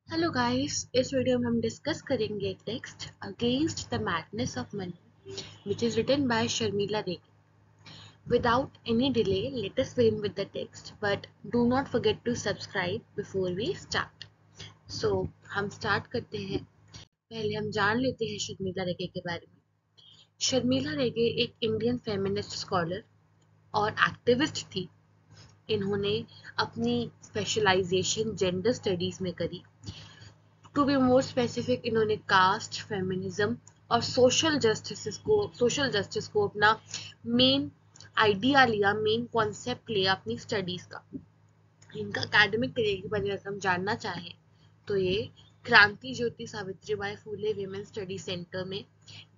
Hello guys, इस video में हम डिस्कस करेंगे text against the madness of money which is written by Sharmila Regi. Without any delay, let us begin with the text, but do not forget to subscribe before we start. So, हम start करते हैं. पहले हम जान लेते हैं शर्मिला रेगे के बारे में. शर्मिला रेगे एक इंडियन फेमिनिस्ट स्कॉलर और एक्टिविस्ट थी. इन्होंने अपनी स्पेशलाइजेशन जेंडर स्टडीज में करी. टू बी मोर स्पेसिफिक, इन्होंने कास्ट, फेमिनिज्म और सोशल जस्टिस को अपना मेन आइडिया लिया, मेन कॉन्सेप्ट लिया अपनी स्टडीज का. इनका एकेडमिक करियर के बारे में हम जानना चाहें तो ये क्रांति ज्योति Savitribai Phule women study centre में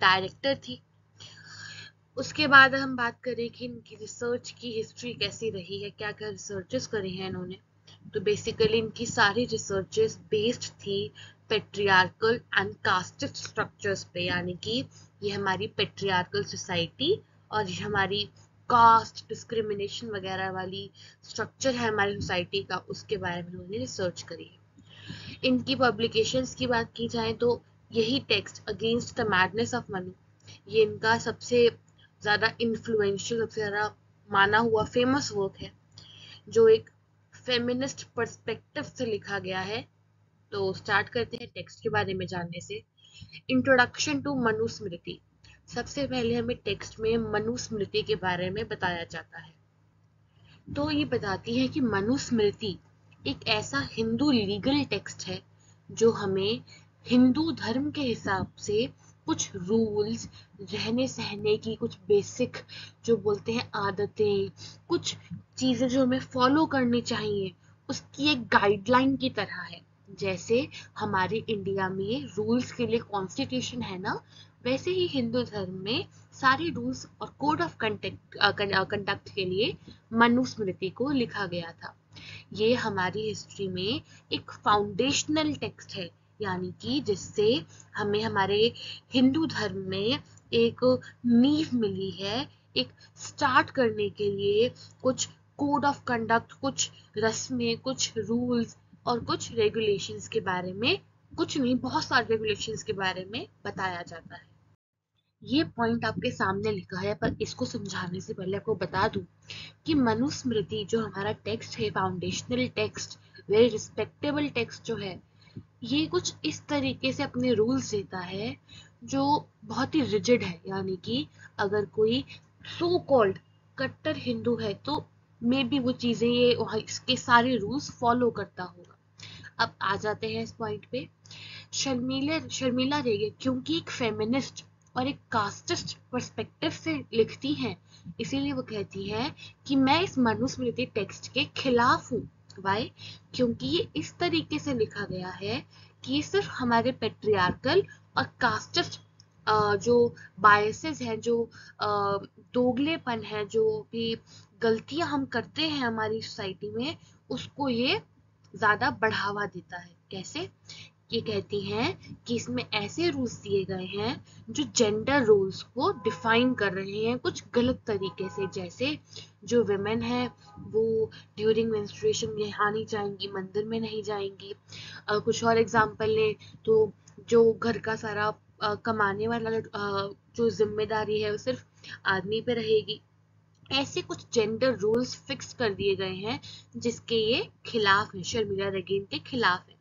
डायरेक्टर थी. उसके बाद हम बात करें कि इनकी रिसर्च की हिस्ट्री कैसी रही है, क्या क्या रिसर्चेस करे हैं इन्होंने. तो बेसिकली इनकी सारी रिसर्चेस बेस्ड थी पेट्रियार्कल एंड कास्टिस्ट स्ट्रक्चर्स पे, यानी कि ये हमारी पेट्रियार्कल सोसाइटी और ये हमारी कास्ट डिस्क्रिमिनेशन वगैरह वाली स्ट्रक्चर है हमारी सोसाइटी का, उसके बारे में उन्होंने रिसर्च करी है. इनकी पब्लिकेशंस की बात की जाए तो यही text against the madness of money, ये इनका सबसे ज़्यादा इन्फ्लुएंशियल, सबसे ज़्यादा माना हुआ फेमस वर्क है जो एक फेमिनिस्ट पर्सपेक्टिव से लिखा गया है. तो स्टार्ट करते हैं टेक्स्ट के बारे में जानने से. Introduction to Manusmriti. सबसे पहले हमें टेक्स्ट में मनुस्मृति के बारे में बताया जाता है. तो ये बताती है कि मनुस्मृति एक ऐसा हिंदू लीगल टेक्स्ट है जो हमें हिंदू धर्म के हिसाब से कुछ रूल्स, रहने सहने की कुछ बेसिक जो बोलते हैं आदतें, कुछ चीजें जो हमें फॉलो करनी चाहिए, उसकी एक गाइडलाइन की तरह है. जैसे हमारे इंडिया में रूल्स के लिए कॉन्स्टिट्यूशन है ना, वैसे ही हिंदू धर्म में सारे रूल्स और कोड ऑफ कंडक्ट के लिए मनुस्मृति को लिखा गया था. ये हमारी हिस्ट्री में एक फाउंडेशनल टेक्स्ट है, यानी कि जिससे हमें हमारे हिंदू धर्म में एक नींव मिली है, एक स्टार्ट करने के लिए कुछ कोड ऑफ कंडक्ट, कुछ रस्में, कुछ रूल्स और कुछ रेगुलेशंस के बारे में, कुछ नहीं बहुत सारे रेगुलेशंस के बारे में बताया जाता है. ये पॉइंट आपके सामने लिखा है, पर इसको समझाने से पहले आपको बता दूं कि मनुस्मृति जो हमारा टेक्स्ट है, foundational text, very respectable text जो है, ये कुछ इस तरीके से अपने रूल्स देता है जो बहुत ही रिजिड है. यानी कि अगर कोई सो कॉल्ड कट्टर हिंदू है तो मे बी वो चीजें ये इसके सारे रूल्स फॉलो करता होगा. अब आ जाते हैं इस पॉइंट पे. शर्मिला रेगे क्योंकि एक फेमिनिस्ट और एक कास्टिस्ट पर्सपेक्टिव से लिखती हैं, इसीलिए वो कहती है कि मैं इस मनुस्मृति टेक्स्ट के खिलाफ हूँ. वाई? क्योंकि ये इस तरीके से लिखा गया है कि ये सिर्फ हमारे पेट्रियार्कल और कास्टिस्ट जो बायसेस हैं, जो दोगलेपन है, जो भी गलतियां हम करते हैं हमारी सोसाइटी में, उसको ये ज्यादा बढ़ावा देता है. कैसे? ये कहती हैं कि इसमें ऐसे रूल्स दिए गए हैं जो जेंडर रोल्स को डिफाइन कर रहे हैं कुछ गलत तरीके से. जैसे जो विमेन है वो ड्यूरिंग मेंस्ट्रुएशन यहाँ नहीं जाएंगी, मंदिर में नहीं जाएंगी. कुछ और एग्जांपल लें तो जो घर का सारा कमाने वाला जो जिम्मेदारी है वो सिर्फ आदमी पे रहेगी. ऐसे कुछ जेंडर रूल्स फिक्स कर दिए गए हैं जिसके ये खिलाफ है, शर्मिला रेगे के खिलाफ है.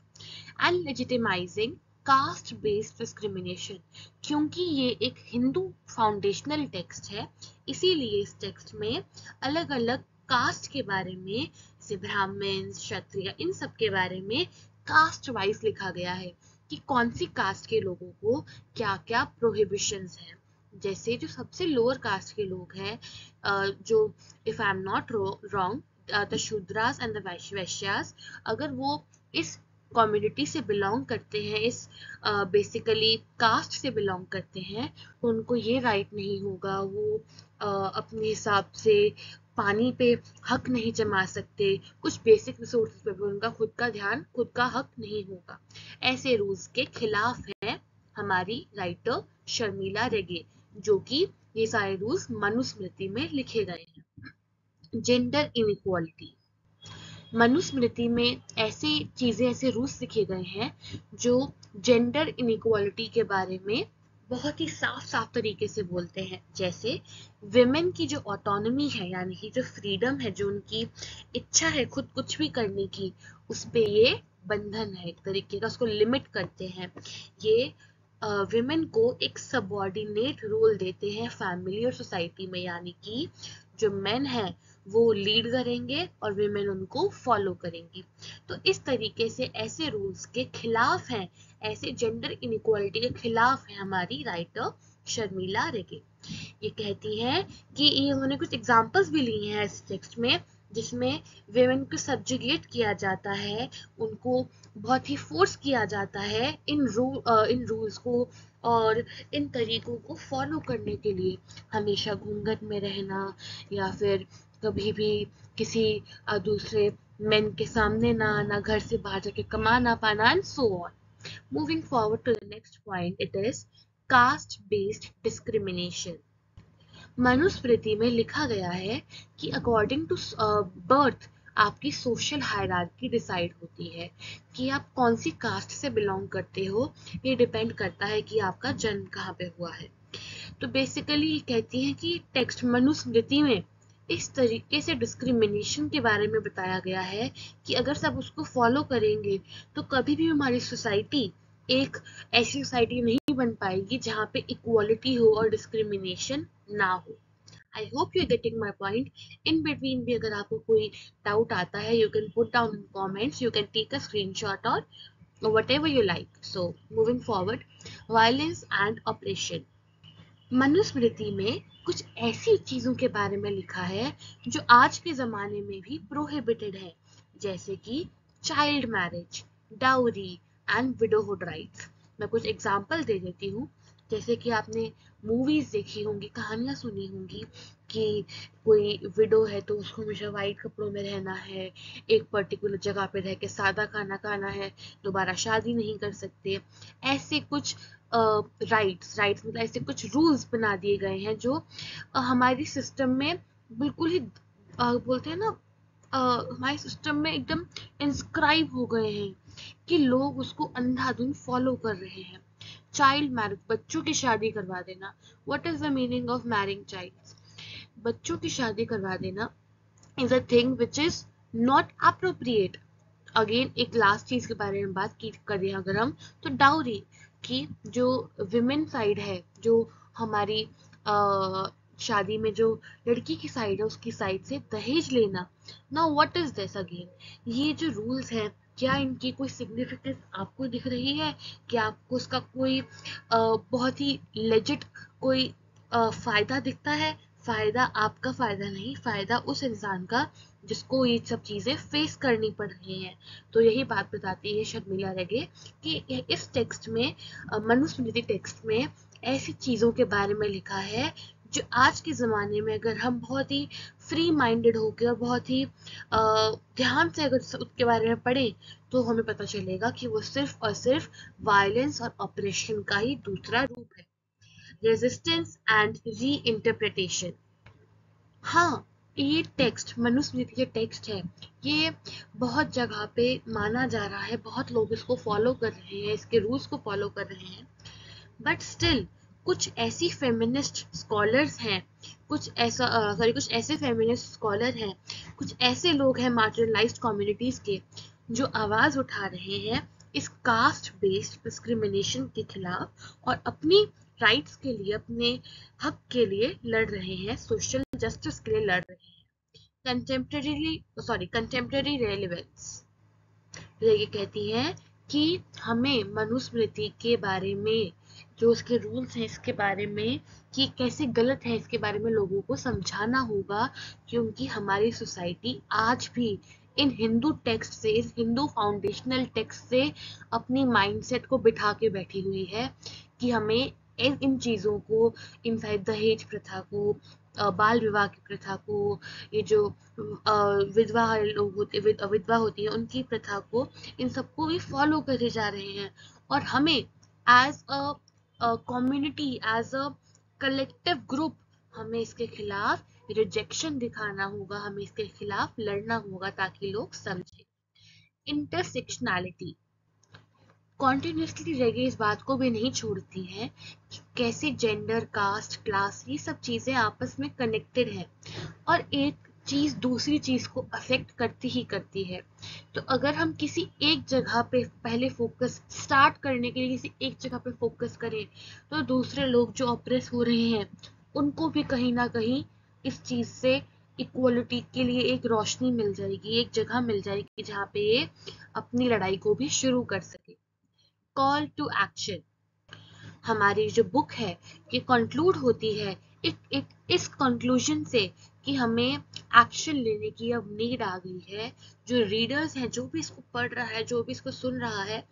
And legitimising caste based discrimination. क्योंकि ये एक हिंदू फाउंडेशनल टेक्स्ट है, इसीलिए इस टेक्स्ट में अलग अलग कास्ट के बारे में, जैसे ब्राह्मण, क्षत्रिय, इन सब के बारे में कास्ट वाइज लिखा गया है कि कौन सी कास्ट के लोगों को क्या क्या प्रोहिबिशंस हैं. जैसे जो सबसे लोअर कास्ट के लोग हैं, जो if I am not wrong the Shudras and the Vaishyas, अगर वो इस कम्युनिटी से बिलोंग करते हैं, इस बेसिकली कास्ट से बिलोंग करते हैं, तो उनको ये राइट नहीं होगा, वो अपने हिसाब से पानी पे हक नहीं जमा सकते, कुछ बेसिक रिसोर्सेज पे भी उनका खुद का ध्यान, खुद का हक नहीं होगा. ऐसे रूल्स के खिलाफ है हमारी राइटर शर्मिला रेगे, जो कि ये सारे रूल्स मनुस्मृति में लिखे गए हैं. Gender inequality. मनुस्मृति में ऐसी चीजें, ऐसे रूल्स लिखे गए हैं जो जेंडर इनइक्वालिटी के बारे में बहुत ही साफ साफ तरीके से बोलते हैं। जैसे विमेन की जो ऑटोनॉमी है, यानी कि जो फ्रीडम है, जो उनकी इच्छा है खुद कुछ भी करने की, उस पे ये बंधन है, एक तरीके का उसको लिमिट करते हैं। ये विमेन को एक सबऑर्डिनेट रोल देते हैं फैमिली और सोसाइटी में, यानी कि जो मेन है वो लीड करेंगे और विमेन उनको फॉलो करेंगी। तो इस तरीके से ऐसे रूल्स के खिलाफ हैं, ऐसे जेंडर इनइक्वालिटी के खिलाफ है हमारी राइटर शर्मिला रेगे। ये कहती हैं कि ये उन्होंने कुछ एग्जाम्पल्स भी लिए हैं इस टेक्स्ट में, जिसमें वेमेन को सब्जुगेट किया जाता है, उनको बहुत ही फोर्स किया जाता है इन रूल्स को और इन तरीकों को फॉलो करने के लिए। हमेशा घूंघट में रहना, या फिर कभी भी किसी दूसरे मेन के सामने ना आना, घर से बाहर जाके कमाना पाना, and so on. Moving forward to the next point, it is caste-based discrimination. Manusmriti में लिखा गया है कि अकॉर्डिंग टू बर्थ आपकी सोशल हायरार्की डिसाइड होती है कि आप कौन सी कास्ट से बिलोंग करते हो। ये डिपेंड करता है कि आपका जन्म कहाँ पे हुआ है। तो बेसिकली ये कहती है कि टेक्स्ट मनुस्मृति में इस तरीके से डिस्क्रिमिनेशन के बारे में बताया गया है कि अगर सब उसको फॉलो करेंगे तो कभी भी हमारी सोसाइटी एक ऐसी सोसाइटी नहीं बन पाएगी जहाँ पे इक्वालिटी हो और डिस्क्रिमिनेशन ना हो। I hope you are getting my point. In between भी अगर आपको कोई डाउट आता है, you can put down in comments, you can take a screenshot और whatever you like. So moving forward, violence and oppression. Manusmriti में कुछ ऐसी चीजों के बारे में लिखा है जो आज के जमाने में भी प्रोहिबिटेड है, जैसे कि child marriage, dowry and widowhood rights. मैं कुछ एग्जांपल दे देती हूँ। जैसे कि आपने मूवीज देखी होंगी, कहानियां सुनी होंगी कि कोई विडो है तो उसको हमेशा वाइट कपड़ों में रहना है, एक पर्टिकुलर जगह पे रह के सादा खाना खाना है, दोबारा शादी नहीं कर सकते। ऐसे कुछ राइट्स मतलब ऐसे कुछ रूल्स बना दिए गए हैं जो हमारी सिस्टम में बिल्कुल ही बोलते हैं ना, हमारे सिस्टम में एकदम इंस्क्राइब हो गए हैं कि लोग उसको अंधाधुंध फॉलो कर रहे हैं। चाइल्ड मैरिज, बच्चों की शादी करवा देना। What is the meaning of marrying child? बच्चों की शादी करवा देना is a thing which is not appropriate. Again एक लास्ट चीज के बारे में बात की करें अगर हम, तो डाउरी की जो विमेन साइड है, जो हमारी शादी में जो लड़की की साइड है उसकी साइड से दहेज लेना। Now what is this again? ये जो रूल्स हैं, क्या इनकी कोई सिग्निफिकेंस आपको दिख रही है? क्या आपको उसका कोई बहुत ही लेजिट कोई फायदा दिखता है? फायदा आपका फायदा नहीं, फायदा उस इंसान का जिसको ये सब चीजें फेस करनी पड़ रही हैं। तो यही बात बताती है शर्मिला रेगे कि इस टेक्स्ट में, मनुस्मृति टेक्स्ट में ऐसी चीजों के बारे में लिखा है जो आज के ज़माने में अगर हम बहुत ही फ्री माइंडेड होकर और बहुत ही ध्यान से अगर उसके बारे में पढ़ें तो हमें पता चलेगा कि वो सिर्फ और सिर्फ वायलेंस और ऑपरेशन का ही दूसरा रूप है। Resistance and re interpretation. हाँ, ये टेक्स्ट मनुस्मृति के टेक्स्ट है, ये बहुत जगह पे माना जा रहा है, बहुत लोग इसको फॉलो कर रहे हैं, इसके रूल्स को फॉलो कर रहे हैं। बट स्टिल कुछ ऐसी फेमिनिस्ट स्कॉलर्स हैं, कुछ ऐसे फेमिनिस्ट स्कॉलर हैं, कुछ ऐसे लोग हैं मार्जिनलाइज्ड कम्युनिटीज के जो आवाज उठा रहे हैं इस कास्ट बेस्ड डिस्क्रिमिनेशन के खिलाफ और अपनी राइट्स के लिए, अपने हक के लिए लड़ रहे हैं, सोशल जस्टिस के लिए लड़ रहे हैं। Contemporary relevance. ये कहती हैं कि हमें मनुस्मृति के बारे में जो इसके रूल्स हैं, इसके बारे में कि कैसे गलत है, इसके बारे में लोगों को समझाना होगा, क्योंकि हमारी सोसाइटी आज भी इन हिंदू टेक्स्ट से, इस हिंदू फाउंडेशनल टेक्स्ट से अपनी माइंडसेट को बिठा के बैठी हुई है कि हमें इन चीज़ों को, इन दहेज प्रथा को, बाल विवाह की प्रथा को, ये जो विधवा लोग होते, विधवा होती है उनकी प्रथा को, इन सबको भी फॉलो करे जा रहे हैं। और हमें as a community, as a collective group, हमें इसके खिलाफ रिजेक्शन दिखाना होगा, हमें इसके खिलाफ लड़ना होगा ताकि लोग समझें। इंटरसेक्शनैलिटी कॉन्टिन्यूसली रेगे इस बात को भी नहीं छोड़ती है कि कैसे जेंडर, कास्ट, क्लास ये सब चीजें आपस में कनेक्टेड है और एक चीज दूसरी चीज को अफेक्ट करती ही करती है। तो अगर हम किसी एक जगह पे पहले फोकस स्टार्ट करने के लिए किसी एक जगह पे फोकस करें तो दूसरे लोग जो ऑप्रेस हो रहे हैं उनको भी कहीं ना कहीं इस चीज से इक्वलिटी के लिए एक रोशनी मिल जाएगी, एक जगह मिल जाएगी जहाँ पे ये अपनी लड़ाई को भी शुरू कर सके। कॉल टू एक्शन हमारी जो बुक है ये कंक्लूड होती है इस कंक्लूजन से कि हमें एक्शन लेने की अब नीड आ गई है। जो रीडर्स हैं, जो भी इसको पढ़ रहा है, जो भी इसको सुन रहा है,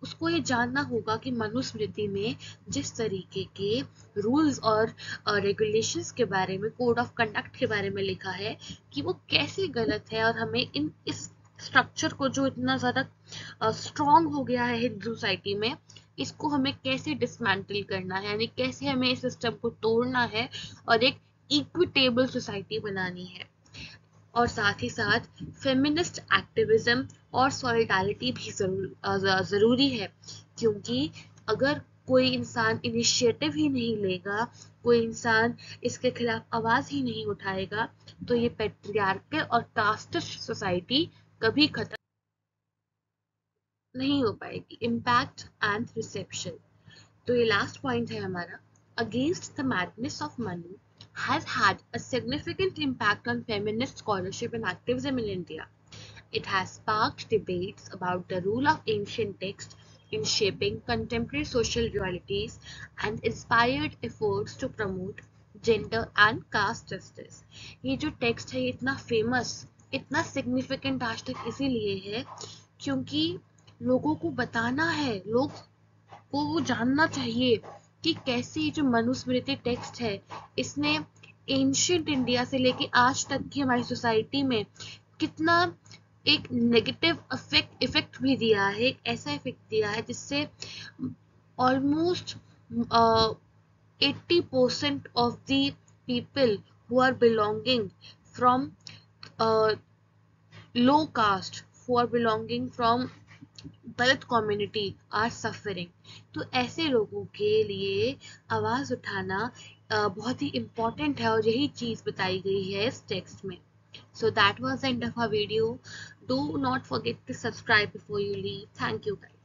उसको ये जानना होगा कि मनुस्मृति में जिस तरीके के रूल्स और रेगुलेशंस के बारे में, कोड ऑफ कंडक्ट के बारे में लिखा है कि वो कैसे गलत है और हमें इस स्ट्रक्चर को जो इतना ज़्यादा स्ट्रॉन्ग हो गया है हिंदू सोसाइटी में, इसको हमें कैसे डिसमेंटल करना है, यानी कैसे हमें इस सिस्टम को तोड़ना है और एक इक्विटेबल सोसाइटी बनानी है। और साथ ही साथ फेमिनिस्ट एक्टिविज्म और सॉलिडारिटी भी ज़रूरी है, क्योंकि अगर कोई इंसान इनिशिएटिव ही नहीं लेगा, कोई इंसान इसके खिलाफ आवाज़ ही नहीं उठाएगा, तो ये पैट्रियार्कल और कास्टिस्ट सोसाइटी कभी खत्म नहीं हो पाएगी। इम्पैक्ट एंड रिसेप्शन, तो ये लास्ट पॉइंट है हमारा। Against the madness of money has had a significant impact on feminist scholarship and activism in India. It has sparked debates about the role of ancient texts in shaping contemporary social realities and inspired efforts to promote gender and caste justice. ये जो text है ये इतना famous, इतना significant आज तक इसीलिए है क्योंकि लोगों को बताना है, लोग को वो जानना चाहिए कि कैसे ये जो मनुस्मृति टेक्स्ट है इसने एंशियंट इंडिया से लेके आज तक की हमारी सोसाइटी में कितना एक नेगेटिव इफेक्ट भी दिया है, एक ऐसा इफेक्ट दिया है जिससे almost 80% of the people who are belonging from low caste, who are belonging from Dalit community are suffering. तो ऐसे लोगों के लिए आवाज उठाना बहुत ही इम्पोर्टेंट है और यही चीज बताई गई है इस टेक्स्ट में। So that was the end of our video. Do not forget to subscribe before you leave. Thank you guys.